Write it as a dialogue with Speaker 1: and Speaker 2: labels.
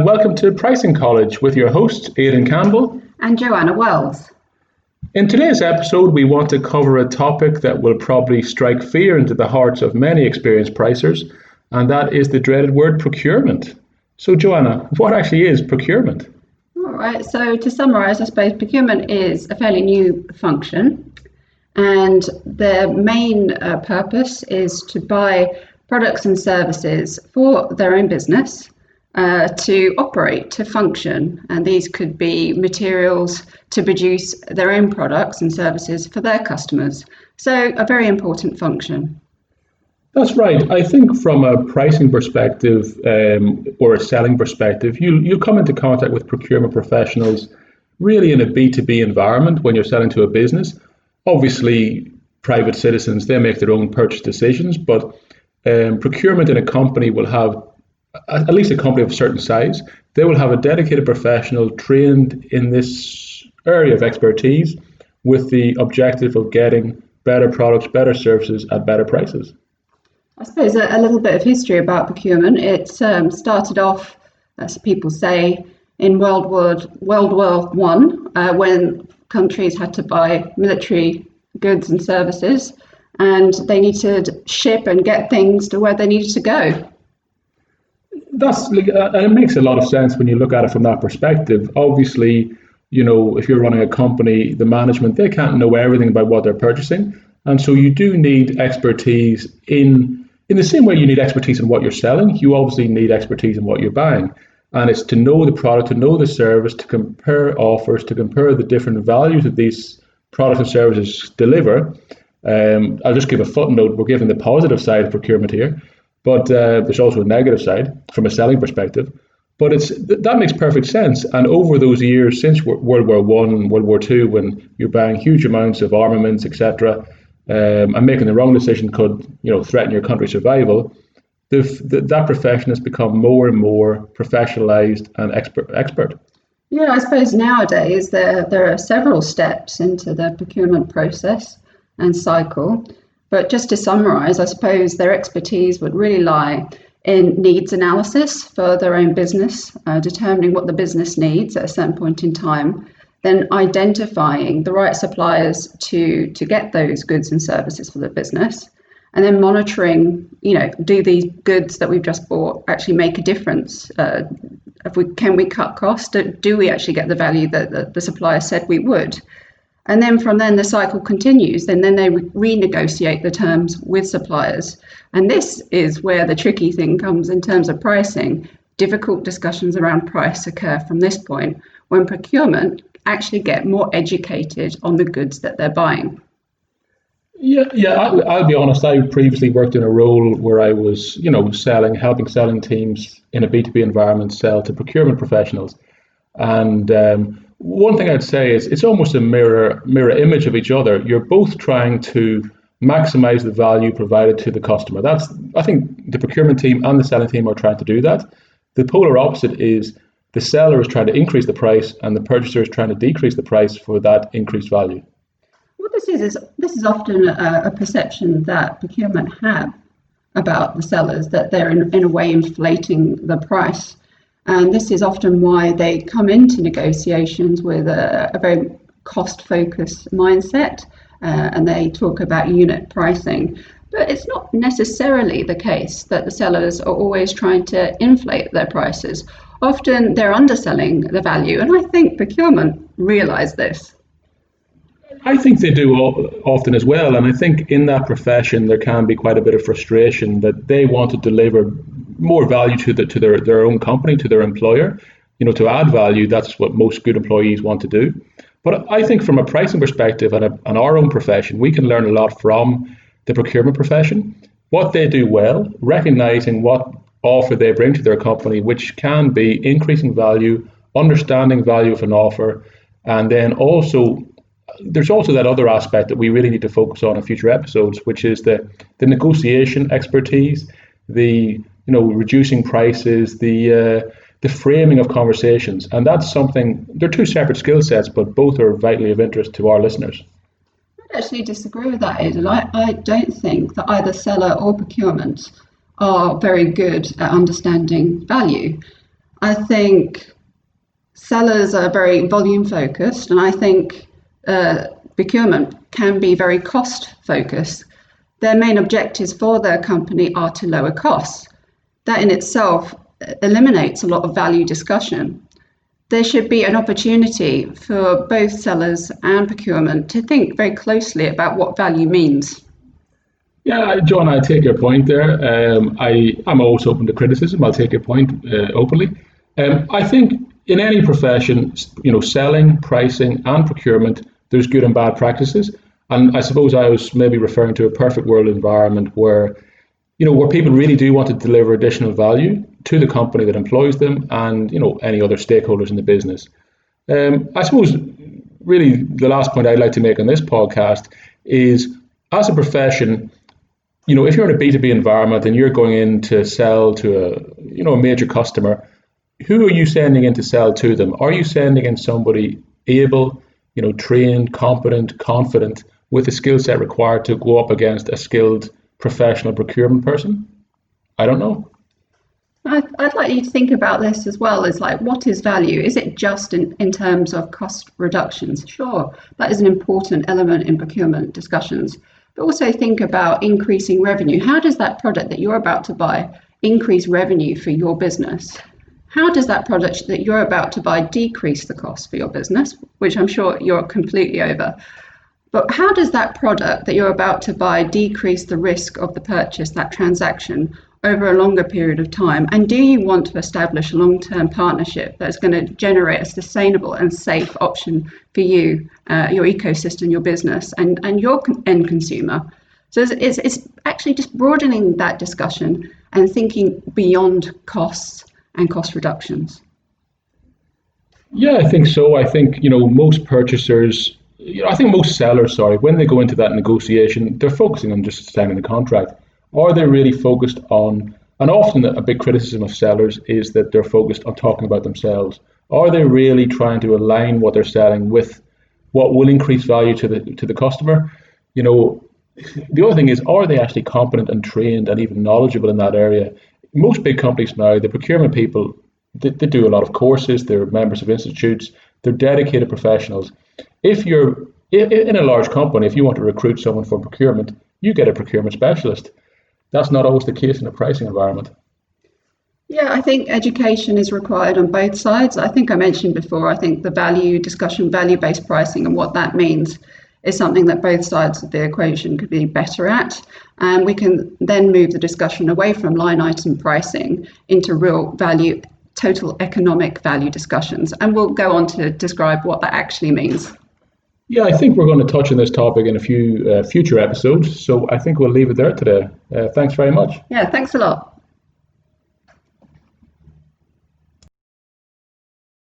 Speaker 1: welcome to Pricing College with your host, Aidan Campbell.
Speaker 2: And Joanna Wells.
Speaker 1: In today's episode, we want to cover a topic that will probably strike fear into the hearts of many experienced pricers, and that is the dreaded word procurement. So, Joanna, what actually is procurement?
Speaker 2: All right, so to summarise, I suppose procurement is a fairly new function, and the main purpose is to buy products and services for their own business to operate, to function. And these could be materials to produce their own products and services for their customers. So a very important function.
Speaker 1: That's right. I think from a pricing perspective or a selling perspective, you come into contact with procurement professionals really in a B2B environment when you're selling to a business. Obviously, private citizens, they make their own purchase decisions, but procurement in a company will have, at least a company of a certain size, they will have a dedicated professional trained in this area of expertise with the objective of getting better products, better services at better prices.
Speaker 2: I suppose a little bit of history about procurement. It started off, as people say, in World War I, when countries had to buy military goods and services, and they needed to ship and get things to where they needed to go.
Speaker 1: It makes a lot of sense when you look at it from that perspective. Obviously, if you're running a company, the management, they can't know everything about what they're purchasing. And so you do need expertise in the same way you need expertise in what you're selling, you obviously need expertise in what you're buying. And it's to know the product, to know the service, to compare offers, to compare the different values that these products and services deliver. I'll just give a footnote. We're giving the positive side of procurement here, but there's also a negative side from a selling perspective. But that makes perfect sense. And over those years, since World War I, World War II, when you're buying huge amounts of armaments, etc., and making the wrong decision could, threaten your country's survival, that profession has become more and more professionalized and expert.
Speaker 2: Yeah, I suppose nowadays there are several steps into the procurement process and cycle. But just to summarize, I suppose their expertise would really lie in needs analysis for their own business, determining what the business needs at a certain point in time, then identifying the right suppliers to get those goods and services for the business, and then monitoring, do these goods that we've just bought actually make a difference? Can we cut costs? Do we actually get the value that the supplier said we would? And then from then the cycle continues, and then they renegotiate the terms with suppliers. And this is where the tricky thing comes in terms of pricing. Difficult discussions around price occur from this point, when procurement actually get more educated on the goods that they're buying.
Speaker 1: Yeah. I'll be honest. I previously worked in a role where I was, helping selling teams in a B2B environment sell to procurement professionals. And one thing I'd say is it's almost a mirror image of each other. You're both trying to maximize the value provided to the customer. I think the procurement team and the selling team are trying to do that. The polar opposite is the seller is trying to increase the price and the purchaser is trying to decrease the price for that increased value.
Speaker 2: What this is often a perception that procurement have about the sellers, that they're in a way inflating the price. And this is often why they come into negotiations with a very cost-focused mindset, and they talk about unit pricing. But it's not necessarily the case that the sellers are always trying to inflate their prices. Often they're underselling the value, and I think procurement realise this.
Speaker 1: I think they do often as well, and I think in that profession there can be quite a bit of frustration that they want to deliver more value to their own company, to their employer. To add value, that's what most good employees want to do. But I think from a pricing perspective and our own profession, we can learn a lot from the procurement profession, what they do well, recognizing what offer they bring to their company, which can be increasing value, understanding value of an offer, and then there's also that other aspect that we really need to focus on in future episodes, which is the negotiation expertise, the reducing prices, the framing of conversations. And that's something, they're two separate skill sets, but both are vitally of interest to our listeners.
Speaker 2: I'd actually disagree with that, Aidan. I don't think that either seller or procurement are very good at understanding value. I think sellers are very volume focused, and I think procurement can be very cost focused. Their main objectives for their company are to lower costs. That in itself eliminates a lot of value discussion. There should be an opportunity for both sellers and procurement to think very closely about what value means.
Speaker 1: Yeah, John, I take your point there. I'm always open to criticism. I'll take your point openly. I think in any profession, selling, pricing, and procurement, there's good and bad practices. And I suppose I was maybe referring to a perfect world environment where people really do want to deliver additional value to the company that employs them and, any other stakeholders in the business. I suppose really the last point I'd like to make on this podcast is, as a profession, if you're in a B2B environment and you're going in to sell to a major customer, who are you sending in to sell to them? Are you sending in somebody able, trained, competent, confident, with the skill set required to go up against a skilled professional procurement person? I don't know.
Speaker 2: I'd like you to think about this as well as like, what is value? Is it just in terms of cost reductions? Sure, that is an important element in procurement discussions. But also think about increasing revenue. How does that product that you're about to buy increase revenue for your business? How does that product that you're about to buy decrease the cost for your business, which I'm sure you're completely over? But how does that product that you're about to buy decrease the risk of the purchase, that transaction, over a longer period of time? And do you want to establish a long-term partnership that's going to generate a sustainable and safe option for you, your ecosystem, your business, and your end consumer? So it's actually just broadening that discussion and thinking beyond costs and cost reductions.
Speaker 1: Yeah, I think so. I think, most purchasers, I think most sellers, sorry, when they go into that negotiation, they're focusing on just signing the contract. Are they really focused on, and often a big criticism of sellers is that they're focused on talking about themselves. Are they really trying to align what they're selling with what will increase value to the customer? The other thing is, are they actually competent and trained and even knowledgeable in that area? Most big companies now, the procurement people, they do a lot of courses, they're members of institutes, they're dedicated professionals. If you're in a large company, if you want to recruit someone for procurement, you get a procurement specialist. That's not always the case in a pricing environment.
Speaker 2: Yeah, I think education is required on both sides. I think I mentioned before, I think the value discussion, value-based pricing and what that means is something that both sides of the equation could be better at. And we can then move the discussion away from line item pricing into real value, total economic value discussions. And we'll go on to describe what that actually means.
Speaker 1: Yeah, I think we're going to touch on this topic in a few future episodes. So I think we'll leave it there today. Thanks very much.
Speaker 2: Yeah, thanks a lot.